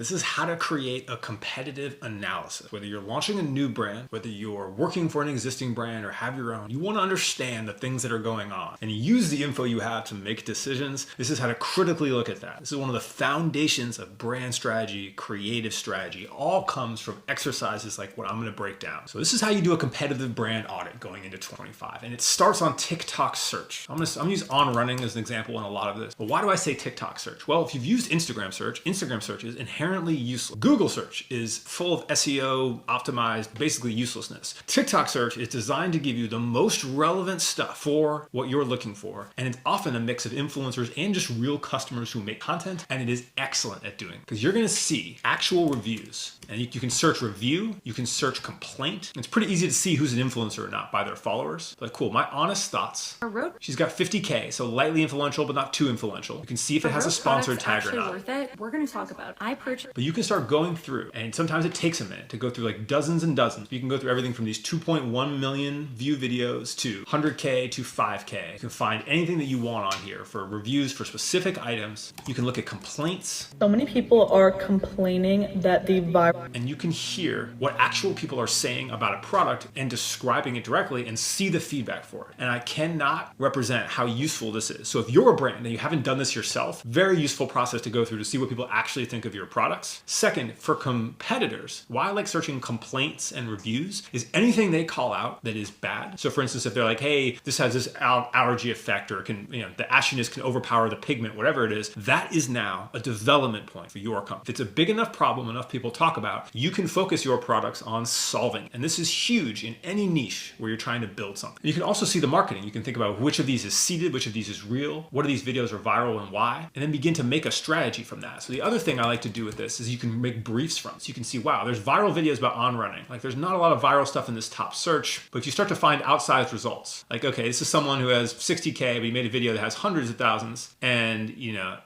This is how to create a competitive analysis. Whether you're launching a new brand, whether you're working for an existing brand or have your own, you want to understand the things that are going on and use the info you have to make decisions. This is how to critically look at that. This is one of the foundations of brand strategy, creative strategy. All comes from exercises like what I'm going to break down. So this is how you do a competitive brand audit going into 25. And it starts on TikTok search. I'm going to use on running as an example in a lot of this. But why do I say TikTok search? Well, if you've used Instagram search is inherently useless. Google search is full of SEO optimized, basically uselessness. TikTok search is designed to give you the most relevant stuff for what you're looking for. And it's often a mix of influencers and just real customers who make content. And it is excellent at doing because you're going to see actual reviews. And you can search review, you can search complaint. It's pretty easy to see who's an influencer or not by their followers. Like, cool, my honest thoughts. She's got 50K, so lightly influential, but not too influential. You can see if it has a sponsored tag or not. Worth it. We're going to talk about it. I purchased. But you can start going through, and sometimes it takes a minute to go through like dozens and dozens. You can go through everything from these 2.1 million view videos to 100K to 5K. You can find anything that you want on here for reviews for specific items. You can look at complaints. So many people are complaining that the viral. And you can hear what actual people are saying about a product and describing it directly and see the feedback for it. And I cannot represent how useful this is. So if you're a brand and you haven't done this yourself, very useful process to go through to see what people actually think of your products. Second, for competitors, why I like searching complaints and reviews is anything they call out that is bad. So for instance, if they're like, hey, this has this allergy effect or can, the ashiness can overpower the pigment, whatever it is, that is now a development point for your company. If it's a big enough problem enough people talk about, you can focus your products on solving. And this is huge in any niche where you're trying to build something. You can also see the marketing. You can think about which of these is seeded, which of these is real, what of these videos are viral and why, and then begin to make a strategy from that. So the other thing I like to do with this is you can make briefs from it. So you can see, wow, there's viral videos about on running. Like there's not a lot of viral stuff in this top search, but if you start to find outsized results, like, okay, this is someone who has 60K, but he made a video that has hundreds of thousands. And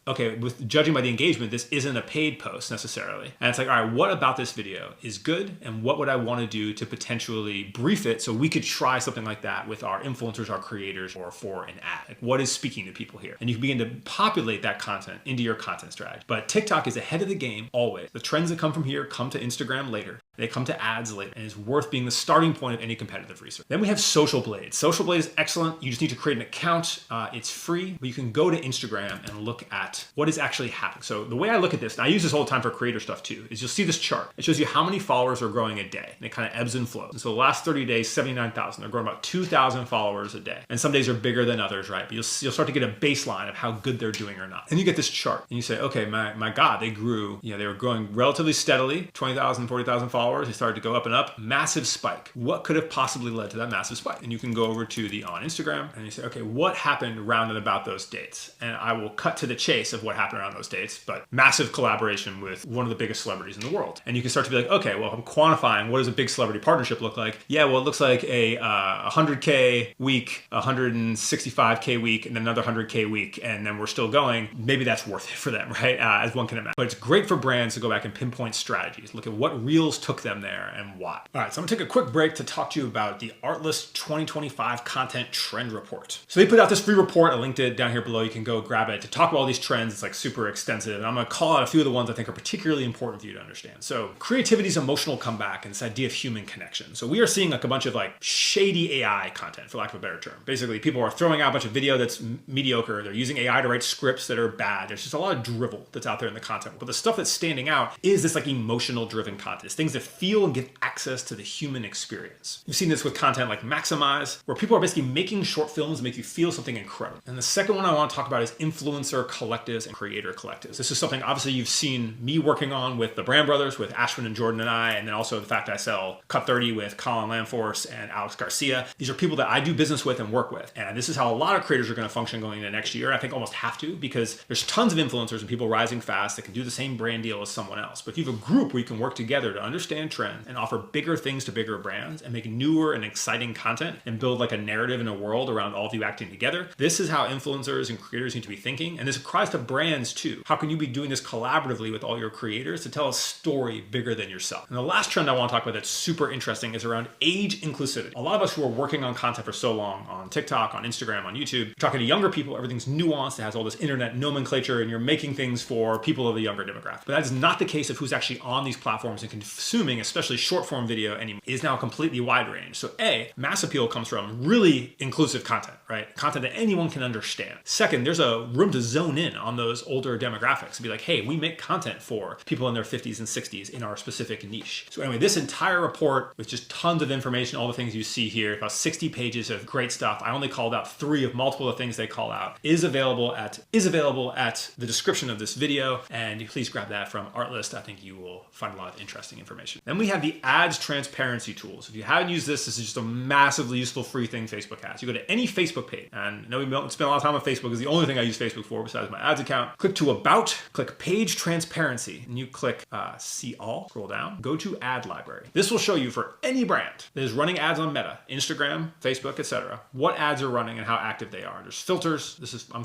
okay, with judging by the engagement, this isn't a paid post necessarily. And it's like, all right, what about this video is good? And what would I want to do to potentially brief it so we could try something like that with our influencers, our creators, or for an ad? Like what is speaking to people here? And you can begin to populate that content into your content strategy. But TikTok is ahead of the game always. The trends that come from here come to Instagram later. They come to ads later, and it's worth being the starting point of any competitive research. Then we have Social Blade. Social Blade is excellent. You just need to create an account. It's free, but you can go to Instagram and look at what is actually happening. So the way I look at this, and I use this all the time for creator stuff too, is you'll see this chart. It shows you how many followers are growing a day, and it kind of ebbs and flows. And so the last 30 days, 79,000. They're growing about 2,000 followers a day. And some days are bigger than others, right? But you'll start to get a baseline of how good they're doing or not. And you get this chart, and you say, okay, my God, they grew, they were growing relatively steadily, 20,000, 40,000 followers. They started to go up and up, massive spike. What could have possibly led to that massive spike? And you can go over to the on Instagram and you say, okay, what happened around and about those dates? And I will cut to the chase of what happened around those dates, but massive collaboration with one of the biggest celebrities in the world. And you can start to be like, okay, well, I'm quantifying what does a big celebrity partnership look like? Yeah, well, it looks like a 100K week, 165K week, and then another 100K week, and then we're still going. Maybe that's worth it for them, right? As one can imagine. But it's great for brands to go back and pinpoint strategies, look at what reels took them there and why. All right, so I'm gonna take a quick break to talk to you about the Artlist 2025 Content Trend Report. So they put out this free report. I linked it down here below. You can go grab it to talk about all these trends. It's like super extensive. And I'm gonna call out a few of the ones I think are particularly important for you to understand. So creativity's emotional comeback and this idea of human connection. So we are seeing like a bunch of like shady AI content, for lack of a better term. Basically, people are throwing out a bunch of video that's mediocre. They're using AI to write scripts that are bad. There's just a lot of drivel that's out there in the content. But the stuff that's standing out is this like emotional driven content. It's things that feel and give access to the human experience. You've seen this with content like Maximize, where people are basically making short films that make you feel something incredible. And the second one I want to talk about is influencer collectives and creator collectives. This is something obviously you've seen me working on with the Brand Brothers, with Ashwin and Jordan and I, and then also the fact I sell Cut 30 with Colin Lamforce and Alex Garcia. These are people that I do business with and work with. And this is how a lot of creators are going to function going into next year. I think almost have to, because there's tons of influencers and people rising fast that can do the same brand deal as someone else. But if you have a group where you can work together to understand understand trends and offer bigger things to bigger brands and make newer and exciting content and build like a narrative in a world around all of you acting together. This is how influencers and creators need to be thinking. And this applies to brands too. How can you be doing this collaboratively with all your creators to tell a story bigger than yourself? And the last trend I want to talk about that's super interesting is around age inclusivity. A lot of us who are working on content for so long on TikTok, on Instagram, on YouTube, you're talking to younger people, everything's nuanced, it has all this internet nomenclature, and you're making things for people of the younger demographic. But that is not the case of who's actually on these platforms and consuming, especially short form video anymore. It is now a completely wide range. So mass appeal comes from really inclusive content, right? Content that anyone can understand. Second, there's a room to zone in on those older demographics and be like, hey, we make content for people in their 50s and 60s in our specific niche. So anyway, this entire report with just tons of information, all the things you see here, about 60 pages of great stuff. I only called out 3 of multiple of things they call out, is available at the description of this video. And please grab that from Artlist. I think you will find a lot of interesting information. Then we have the ads transparency tools. If you haven't used this is just a massively useful free thing Facebook has. You go to any Facebook page, and I know we don't spend a lot of time on Facebook, is the only thing I use Facebook for besides my ads account. Click to About, click Page Transparency, and you click See All, scroll down, go to Ad Library. This will show you for any brand that is running ads on Meta, Instagram, Facebook, etc., what ads are running and how active they are. There's filters.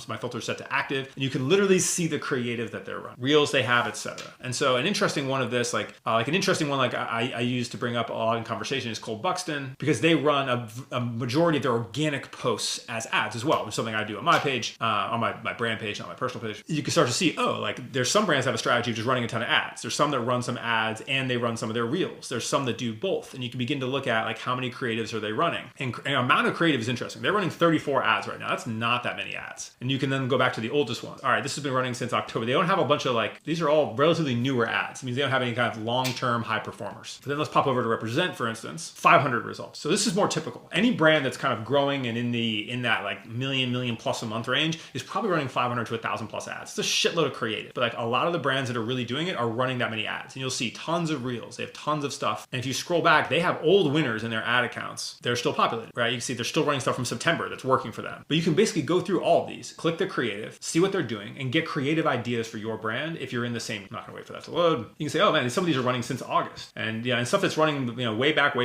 My filter set to active, and you can literally see the creative that they're running, reels they have, etc. And so an interesting one of this, I use to bring up a lot in conversation is Cole Buxton, because they run a majority of their organic posts as ads as well, which is something I do on my page, on my brand page, not my personal page. You can start to see, there's some brands that have a strategy of just running a ton of ads. There's some that run some ads and they run some of their reels. There's some that do both, and you can begin to look at like how many creatives are they running. And amount of creative is interesting. They're running 34 ads right now. That's not that many ads. And you can then go back to the oldest ones. All right, this has been running since October. They don't have a bunch of these are all relatively newer ads. It means they don't have any kind of long-term high performers. But then let's pop over to Represent, for instance, 500 results. So this is more typical. Any brand that's kind of growing and in that like million plus a month range is probably running 500 to 1,000 plus ads. It's a shitload of creative. But like a lot of the brands that are really doing it are running that many ads. And you'll see tons of reels. They have tons of stuff. And if you scroll back, they have old winners in their ad accounts. They're still populated, right? You can see they're still running stuff from September that's working for them. But you can basically go through all of these, click the creative, see what they're doing, and get creative ideas for your brand if you're in the same. I'm not gonna wait for that to load. You can say, oh man, some of these are running since August. And yeah, and stuff that's running way back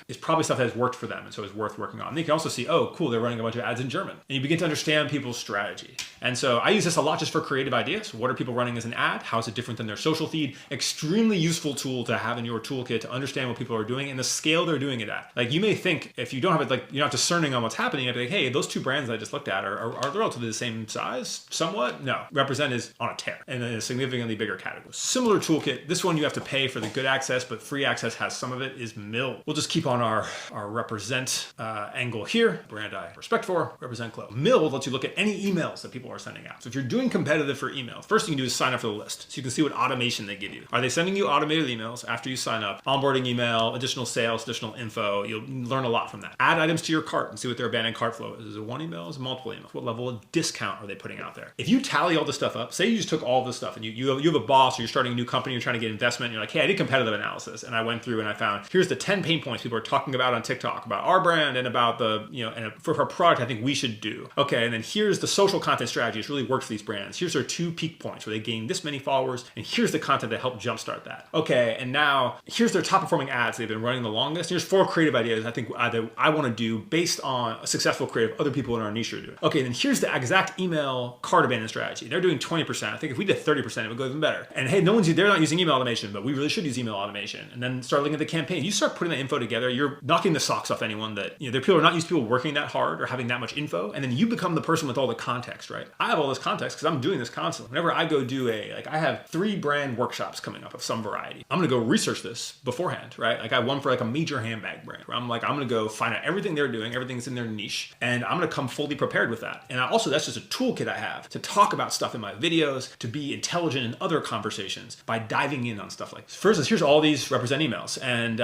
is probably stuff that has worked for them, and so is worth working on. And you can also see, oh cool, they're running a bunch of ads in German. And you begin to understand people's strategy. And so I use this a lot just for creative ideas. What are people running as an ad? How is it different than their social feed? Extremely useful tool to have in your toolkit to understand what people are doing and the scale they're doing it at. Like you may think if you don't have it, you're not discerning on what's happening, you'd be like, hey, those 2 brands that I just looked at are relatively the same size, somewhat. No, Represent is on a tear and in a significantly bigger category. Similar toolkit. This one you have to pay for the good access, but free access has some of it, is Mill. We'll just keep on our Represent angle here. Brand I respect for, Represent Glow. Mill lets you look at any emails that people are sending out. So if you're doing competitive for email, first thing you can do is sign up for the list. So you can see what automation they give you. Are they sending you automated emails after you sign up? Onboarding email, additional sales, additional info. You'll learn a lot from that. Add items to your cart and see what their abandoned cart flow is. Is it 1 email? Is it multiple emails? What level of discount are they putting out there? If you tally all this stuff up, say you just took all this stuff and you have a boss or you're starting a new company, you're trying to get investment, and you're like, hey, I did competitive analysis and I went through and I found here's the 10 pain points people are talking about on TikTok about our brand and about the, and for our product I think we should do. Okay, and then here's the social content strategy. It's really worked for these brands. Here's their 2 peak points where they gain this many followers, and here's the content that helped jumpstart that. Okay, and now here's their top performing ads they've been running the longest. Here's 4 creative ideas I think I want to do based on a successful creative other people in our niche are doing. Okay, then here's the exact email cart abandoned strategy. They're doing 20%. I think if we did 30%, it would go even better. And hey, they're not using email automation, but we really should use email automation. And then start looking at the campaign. You start putting that info together, you're knocking the socks off anyone that, there people are not used to people working that hard or having that much info. And then you become the person with all the context, right? I have all this context because I'm doing this constantly. Whenever I go do I have 3 brand workshops coming up of some variety. I'm going to go research this beforehand, right? Like I have one for like a major handbag brand where I'm going to go find out everything they're doing, everything's in their niche, and I'm going to come fully prepared with that. And that's just a toolkit I have to talk about stuff in my videos, to be intelligent in other conversations by diving in on stuff like this. First is here's all these Represent emails, and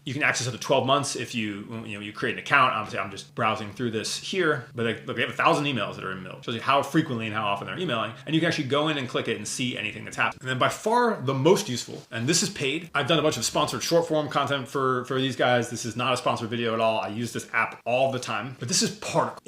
you can access up to 12 months if you create an account. Obviously, I'm just browsing through this here, but look, they have 1,000 emails that are in Mill. Shows you how frequently and how often they're emailing, and you can actually go in and click it and see anything that's happening. And then by far the most useful, and this is paid. I've done a bunch of sponsored short form content for these guys. This is not a sponsored video at all. I use this app all the time, but this is Particl.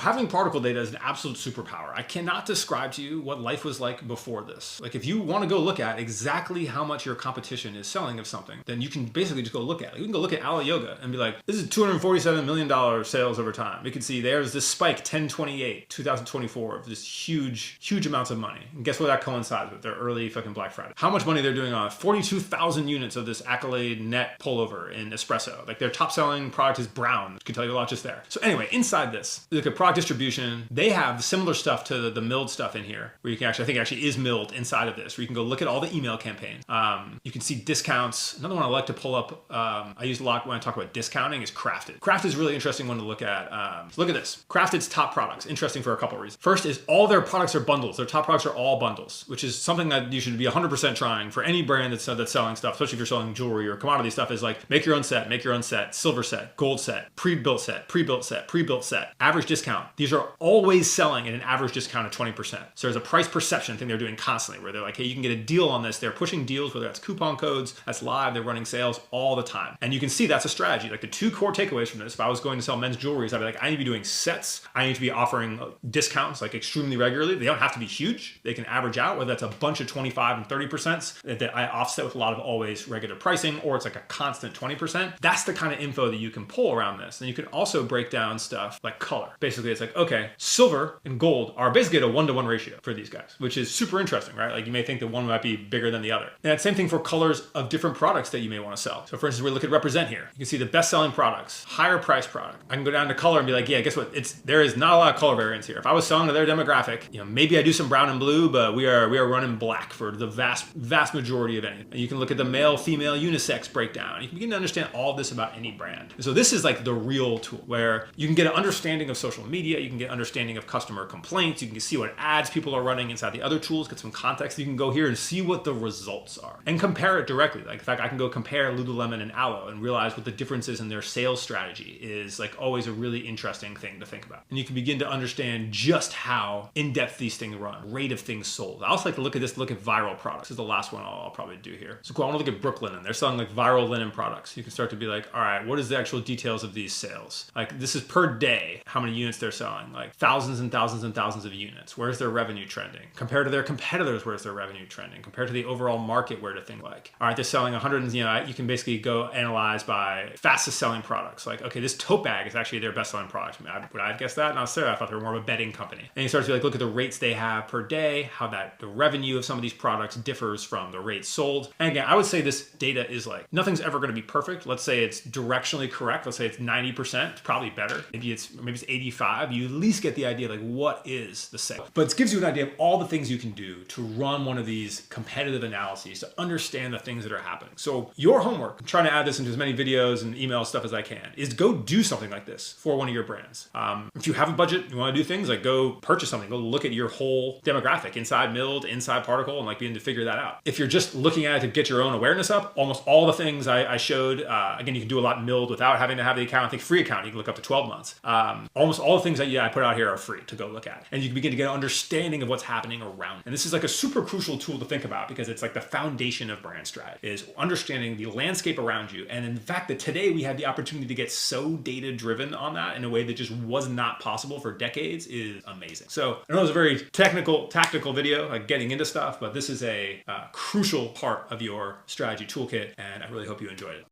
Having Particl data is an absolute superpower. I cannot describe to you what life was like before this. Like if you want to go look at exactly how much your competition is selling of something, then you can basically just go look at it. You can go look at Ala Yoga and be like, this is $247 million sales over time. You can see there's this spike 10/28, 2024 of this huge amounts of money. And guess what that coincides with? Their early fucking Black Friday. How much money they're doing on 42,000 units of this Accolade Net pullover in espresso. Like their top selling product is brown, which can tell you a lot just there. So anyway, inside this, look at product distribution. They have similar stuff to the milled stuff in here, where you can actually, I think it actually is milled inside of this, where you can go look at all the email campaigns. You can see discounts. Another one I like to pull up, I use a lot when I talk about discounting, is Crafted. Crafted is a really interesting one to look at. Look at this. Crafted's top products. Interesting for a couple of reasons. First is all their products are bundles. Their top products are all bundles, which is something that you should be 100% trying for any brand that's selling stuff, especially if you're selling jewelry or commodity stuff, is like make your own set, silver set, gold set, pre-built set, pre-built set, average discount. These are always selling at an average discount of 20%. So there's a price perception thing they're doing constantly where they're like, hey, you can get a deal on this. They're pushing deals, whether that's coupon codes, that's live, they're running sales all the time. And you can see that's a strategy. Like the two core takeaways from this, if I was going to sell men's jewelry, I'd be like, I need to be doing sets. I need to be offering discounts like extremely regularly. They don't have to be huge. They can average out, whether that's a bunch of 25 and 30% that I offset with a lot of always regular pricing, or it's like a constant 20%. That's the kind of info that you can pull around this. And you can also break down stuff like color. Basically, it's like, okay, silver and gold are basically at a 1-to-1 ratio for these guys, which is super interesting, right? Like you may think that one might be bigger than the other. And that same thing for colors of different products that you may want to sell. So for instance, we look at Represent here. You can see the best selling products, higher price product. I can go down to color and be like, yeah, guess what? There is not a lot of color variance here. If I was selling to their demographic, maybe I do some brown and blue, but we are running black for the vast majority of anything. And you can look at the male, female, unisex breakdown. You can begin to understand all this about any brand. And so this is like the real tool where you can get an understanding of social media, you can get understanding of customer complaints, you can see what ads people are running inside the other tools, get some context. You can go here and see what the results are and compare it directly. Like in fact, I can go compare Lululemon and Aloe and realize what the differences in their sales strategy is. Like always a really interesting thing to think about. And you can begin to understand just how in-depth these things run, rate of things sold. I also like to look at viral products. This is the last one I'll probably do here. So cool, I want to look at Brooklinen. They're selling like viral linen products. You can start to be like, all right, what is the actual details of these sales? Like this is per day, how many units they're selling, like thousands and thousands and thousands of units. Where's their revenue trending? Compared to their competitors, where's their revenue trending? Compared to the overall market, where do things like? All right, they're selling 100, you can basically go analyze by fastest selling products. Like, okay, this tote bag is actually their best selling product. Would I have guessed that? Not necessarily. I thought they were more of a bedding company. And you start to like look at the rates they have per day, how the revenue of some of these products differs from the rates sold. And again, I would say this data is like, nothing's ever going to be perfect. Let's say it's directionally correct. Let's say it's 90%. It's probably better. Maybe it's 85. You at least get the idea of like, what is the sale? But it gives you an idea of all the things you can do to run one of these competitive analyses to understand the things that are happening. So your homework, I'm trying to add this into as many videos and email stuff as I can, is go do something like this for one of your brands. If you have a budget, you want to do things like go purchase something, go look at your whole demographic, inside milled, inside Particl, and like begin to figure that out. If you're just looking at it to get your own awareness up, almost all the things I showed, again, you can do a lot milled without having to have the account. I think free account, you can look up to 12 months. Almost all the things that I put out here are free to go look at. And you can begin to get an understanding of what's happening around. And this is like a super crucial tool to think about because it's like the foundation of brand strategy, is understanding the landscape around you. And in fact, that today we have the opportunity to get so data driven on that in a way that just was not possible for decades is amazing. So I know it was a very tactical video, like getting into stuff, but this is a crucial part of your strategy toolkit. And I really hope you enjoyed it.